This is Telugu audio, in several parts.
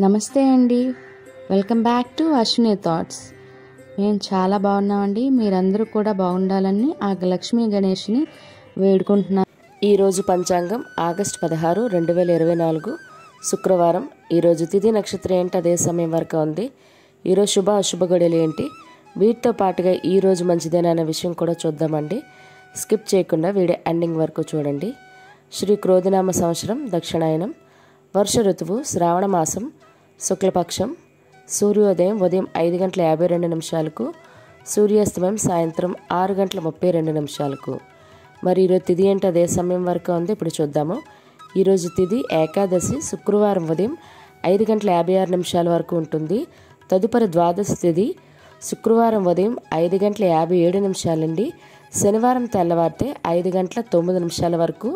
నమస్తే అండి. Welcome back to Ashwini thoughts. మేము చాలా బాగున్నామండి. మీరందరూ కూడా బాగుండాలని ఆ లక్ష్మీ గణేష్ని వేడుకుంటున్నాను. ఈరోజు పంచాంగం ఆగస్టు 16, 2024 శుక్రవారం. ఈరోజు తిథి నక్షత్రం ఏంటి, అదే సమయం వరకు ఉంది. ఈరోజు శుభ అశుభ గడియలు ఏంటి, వీటితో పాటుగా ఈరోజు మంచిదేనా అనే విషయం కూడా చూద్దామండి. స్కిప్ చేయకుండా వీడియో ఎండింగ్ వరకు చూడండి. శ్రీ క్రోధినామ సంవత్సరం దక్షిణాయనం, వర్ష ఋతువు శ్రావణ మాసం, శుక్లపక్షం, సూర్యోదయం ఉదయం 5:52, సూర్యాస్తమయం సాయంత్రం 6:32. మరి ఈరోజు తిథి ఏంటి, అదే సమయం వరకు ఉంది. ఇప్పుడు చూద్దాము. ఈరోజు తిథి ఏకాదశి, శుక్రవారం ఉదయం 5:56 వరకు ఉంటుంది. తదుపరి ద్వాదశి తిథి శుక్రవారం ఉదయం 5:57 నుండి శనివారం తెల్లవారితే 5:09 వరకు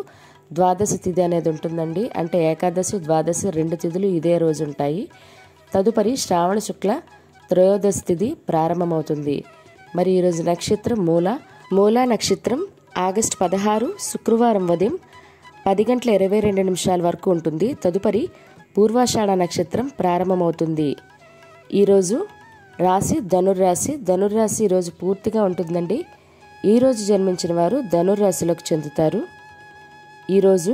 ద్వాదశి తిథి అనేది ఉంటుందండి. అంటే ఏకాదశి ద్వాదశి రెండు తిథులు ఇదే రోజు ఉంటాయి. తదుపరి శ్రావణ శుక్ల త్రయోదశి తిథి ప్రారంభమవుతుంది. మరి ఈరోజు నక్షత్రం మూలా నక్షత్రం ఆగస్టు 16 శుక్రవారం ఉదయం 10:22 వరకు ఉంటుంది. తదుపరి పూర్వాషాఢ నక్షత్రం ప్రారంభమవుతుంది. ఈరోజు రాశి ధనుర్రాశి ఈరోజు పూర్తిగా ఉంటుందండి. ఈరోజు జన్మించిన వారు ధనుర్రాశిలోకి చెందుతారు. ఈరోజు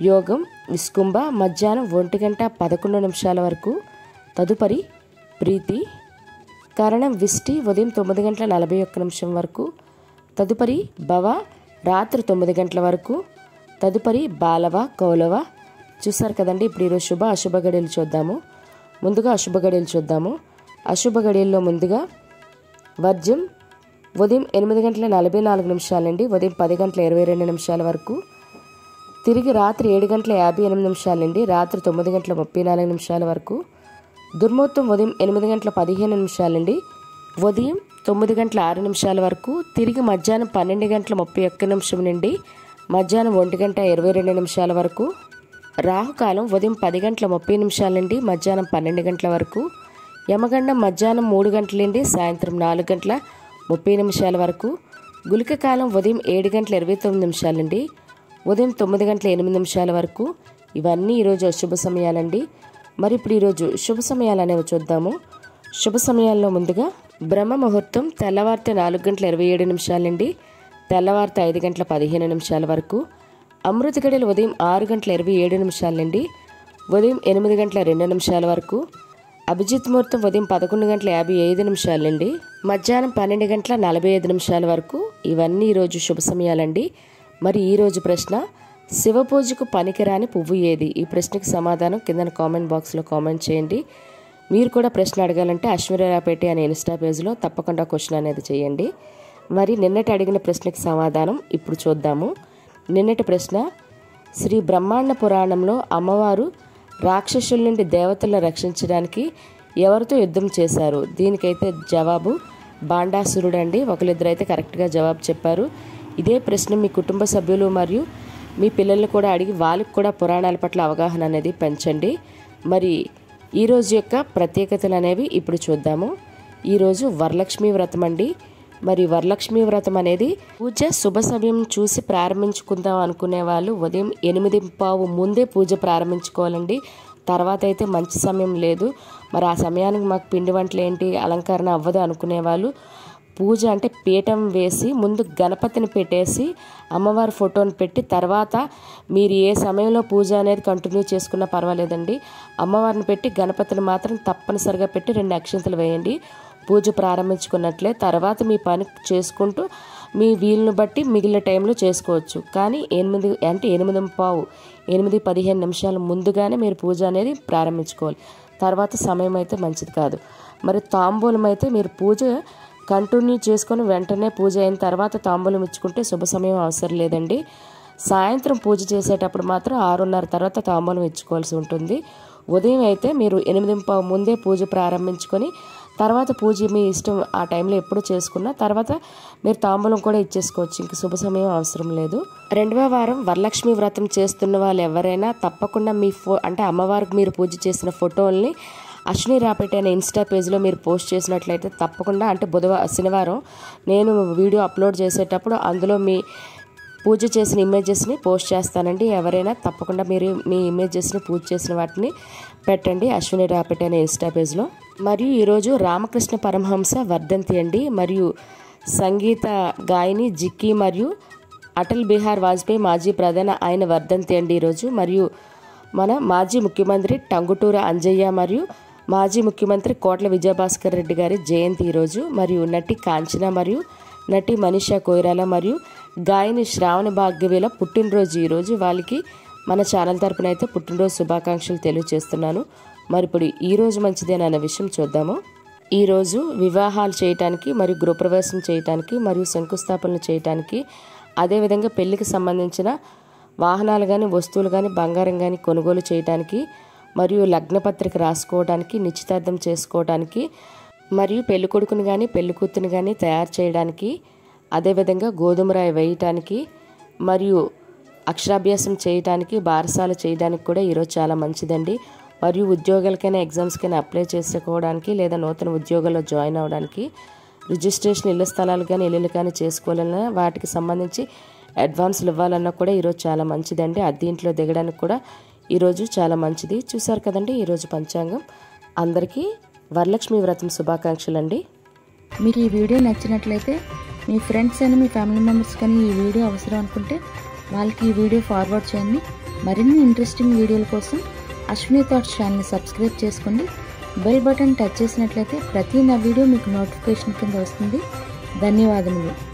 యోగం విస్కుంభ మధ్యాహ్నం 1:11 వరకు. తదుపరి ప్రీతి కరణం విష్టి ఉదయం 9:41 వరకు. తదుపరి భవ రాత్రి 9 గంటల వరకు. తదుపరి బాలవ కౌలవ. చూసారు కదండి. ఇప్పుడు ఈరోజు శుభ అశుభ గడియలు చూద్దాము. ముందుగా అశుభ గడియలు చూద్దాము. అశుభ గడియల్లో ముందుగా వర్జం ఉదయం 8:44 నుండి ఉదయం 10:22 వరకు. తిరిగి రాత్రి 7:58 నుండి రాత్రి 9:34 వరకు. దుర్ముహూర్తం ఉదయం 8:15 నుండి ఉదయం 9:06 వరకు. తిరిగి మధ్యాహ్నం 12:31 నుండి మధ్యాహ్నం 1:22 వరకు. రాహుకాలం ఉదయం 10:30 నుండి మధ్యాహ్నం 12 గంటల వరకు. యమగండం మధ్యాహ్నం 3 గంటల నుండి సాయంత్రం 4:30 వరకు. గుళిక కాలం ఉదయం 7:29 నుండి ఉదయం 9:08 వరకు. ఇవన్నీ ఈరోజు అశుభ సమయాలండి. మరి ఇప్పుడు ఈరోజు శుభ సమయాలు అనేవి చూద్దాము. శుభ సమయాల్లో ముందుగా బ్రహ్మ ముహూర్తం తెల్లవారితే 4:27 నుండి తెల్లవారితే 5:15 వరకు. అమృత గడియలు ఉదయం 6:27 నుండి ఉదయం 8:02 వరకు. అభిజిత్ ముహూర్తం ఉదయం 11:55 నుండి మధ్యాహ్నం 12:45 వరకు. ఇవన్నీ ఈరోజు శుభ సమయాలండి. మరి ఈరోజు ప్రశ్న, శివ పూజకు పనికిరాని పువ్వు ఏది? ఈ ప్రశ్నకి సమాధానం కింద కామెంట్ బాక్స్లో కామెంట్ చేయండి. మీరు కూడా ప్రశ్న అడగాలంటే అశ్విరాపేట అనే ఇన్స్టా పేజ్లో తప్పకుండా క్వశ్చన్ అనేది చేయండి. మరి నిన్నటి అడిగిన ప్రశ్నకి సమాధానం ఇప్పుడు చూద్దాము. నిన్నటి ప్రశ్న, శ్రీ బ్రహ్మాండ పురాణంలో అమ్మవారు రాక్షసుల నుండి దేవతలను రక్షించడానికి ఎవరితో యుద్ధం చేశారు? దీనికైతే జవాబు బాండాసురుడు అండి. ఒకరిద్దరు అయితే కరెక్ట్గా జవాబు చెప్పారు. ఇదే ప్రశ్న మీ కుటుంబ సభ్యులు మరియు మీ పిల్లల్ని కూడా అడిగి వాళ్ళకి కూడా పురాణాల పట్ల అవగాహన అనేది పెంచండి. మరి ఈరోజు యొక్క ప్రత్యేకతలు అనేవి ఇప్పుడు చూద్దాము. ఈరోజు వరలక్ష్మి వ్రతం అండి. మరి వరలక్ష్మి వ్రతం అనేది పూజ శుభ సమయం చూసి ప్రారంభించుకుందాం అనుకునే వాళ్ళు ఉదయం 8:15 ముందే పూజ ప్రారంభించుకోవాలండి. తర్వాత అయితే మంచి సమయం లేదు. మరి ఆ సమయానికి మాకు పిండి వంటలు ఏంటి, అలంకరణ అవ్వదు అనుకునే వాళ్ళు పూజ అంటే పీఠం వేసి ముందు గణపతిని పెట్టేసి అమ్మవారి ఫోటోని పెట్టి తర్వాత మీరు ఏ సమయంలో పూజ అనేది కంటిన్యూ చేసుకున్నా పర్వాలేదండి. అమ్మవారిని పెట్టి గణపతిని మాత్రం తప్పనిసరిగా పెట్టి 2 అక్షంతలు వేయండి. పూజ ప్రారంభించుకున్నట్లే తర్వాత మీ పని చేసుకుంటూ మీ వీలును బట్టి మిగిలిన టైంలో చేసుకోవచ్చు. కానీ 8:15 ముందుగానే మీరు పూజ అనేది ప్రారంభించుకోవాలి. తర్వాత సమయం అయితే మంచిది కాదు. మరి తాంబూలం అయితే మీరు పూజ కంటిన్యూ చేసుకొని వెంటనే పూజ అయిన తర్వాత తాంబూలం ఇచ్చుకుంటే శుభ సమయం అవసరం లేదండి. సాయంత్రం పూజ చేసేటప్పుడు మాత్రం 6:30 తర్వాత తాంబూలం ఇచ్చుకోవాల్సి ఉంటుంది. ఉదయం అయితే మీరు 8:15 ముందే పూజ ప్రారంభించుకొని తర్వాత పూజ మీ ఇష్టం ఆ టైంలో ఎప్పుడు చేసుకున్నా తర్వాత మీరు తాంబూలం కూడా ఇచ్చేసుకోవచ్చు. ఇంక శుభ సమయం అవసరం లేదు. 2వ వారం వరలక్ష్మి వ్రతం చేస్తున్న వాళ్ళు ఎవరైనా తప్పకుండా మీ అంటే అమ్మవారికి మీరు పూజ చేసిన ఫోటోల్ని అశ్విని రాపేట అనే ఇన్స్టా పేజ్లో మీరు పోస్ట్ చేసినట్లయితే తప్పకుండా అంటే శనివారం నేను వీడియో అప్లోడ్ చేసేటప్పుడు అందులో మీ పూజ చేసిన ఇమేజెస్ని పోస్ట్ చేస్తానండి. ఎవరైనా తప్పకుండా మీరు మీ ఇమేజెస్ని పూజ చేసిన వాటిని పెట్టండి అశ్విని రాపటి అనే ఇన్స్టా పేజ్లో. మరియు ఈరోజు రామకృష్ణ పరమహంస వర్ధంతి అండి. మరియు సంగీత గాయని జిక్కి మరియు అటల్ బిహారీ వాజ్పేయి మాజీ ప్రధాని ఆయన వర్ధంతి అండి ఈరోజు. మరియు మన మాజీ ముఖ్యమంత్రి టంగుటూరి అంజయ్య మరియు మాజీ ముఖ్యమంత్రి కోట్ల విజయభాస్కర్ రెడ్డి గారి జయంతి ఈరోజు. మరియు నటి కాంచన మరియు నటి మనీషా కొయిరాలా మరియు గాయని శ్రావణి భాగ్యవేల పుట్టినరోజు ఈరోజు. వాళ్ళకి మన ఛానల్ తరపున అయితే పుట్టినరోజు శుభాకాంక్షలు తెలియజేస్తున్నాను. మరి ఇప్పుడు ఈరోజు మంచిదేనన్న విషయం చూద్దాము. ఈరోజు వివాహాలు చేయటానికి మరియు గృహప్రవేశం చేయటానికి మరియు శంకుస్థాపనలు చేయటానికి, అదేవిధంగా పెళ్లికి సంబంధించిన వాహనాలు కానీ వస్తువులు కానీ బంగారం కానీ కొనుగోలు చేయటానికి, మరియు లగ్నపత్రిక రాసుకోవడానికి, నిశ్చితార్థం చేసుకోవడానికి, మరియు పెళ్ళికొడుకుని కానీ పెళ్ళికూతుని కానీ తయారు చేయడానికి, అదేవిధంగా గోధుమ రాయి వేయటానికి, మరియు అక్షరాభ్యాసం చేయటానికి, బారసాల చేయడానికి కూడా ఈరోజు చాలా మంచిదండి. మరియు ఉద్యోగాలకైనా ఎగ్జామ్స్కైనా అప్లై చేసుకోవడానికి, లేదా నూతన ఉద్యోగాల్లో జాయిన్ అవ్వడానికి, రిజిస్ట్రేషన్ ఇళ్ల స్థలాలు కానీ ఇల్లులు కానీ చేసుకోవాలన్నా, వాటికి సంబంధించి అడ్వాన్స్లు ఇవ్వాలన్నా కూడా ఈరోజు చాలా మంచిదండి. అద్దె ఇంట్లో దిగడానికి కూడా ఈరోజు చాలా మంచిది. చూసారు కదండి ఈరోజు పంచాంగం. అందరికీ వరలక్ష్మి వ్రతం శుభాకాంక్షలు అండి. మీకు ఈ వీడియో నచ్చినట్లయితే మీ ఫ్రెండ్స్ అని మీ ఫ్యామిలీ మెంబర్స్ కానీ ఈ వీడియో అవసరం అనుకుంటే వాళ్ళకి ఈ వీడియో ఫార్వర్డ్ చేయండి. మరిన్ని ఇంట్రెస్టింగ్ వీడియోల కోసం అశ్విని థాట్స్ ఛానల్ని సబ్స్క్రైబ్ చేసుకోండి. బెల్ బటన్ టచ్ చేసినట్లయితే ప్రతి నా వీడియో మీకు నోటిఫికేషన్ కింద వస్తుంది. ధన్యవాదములు.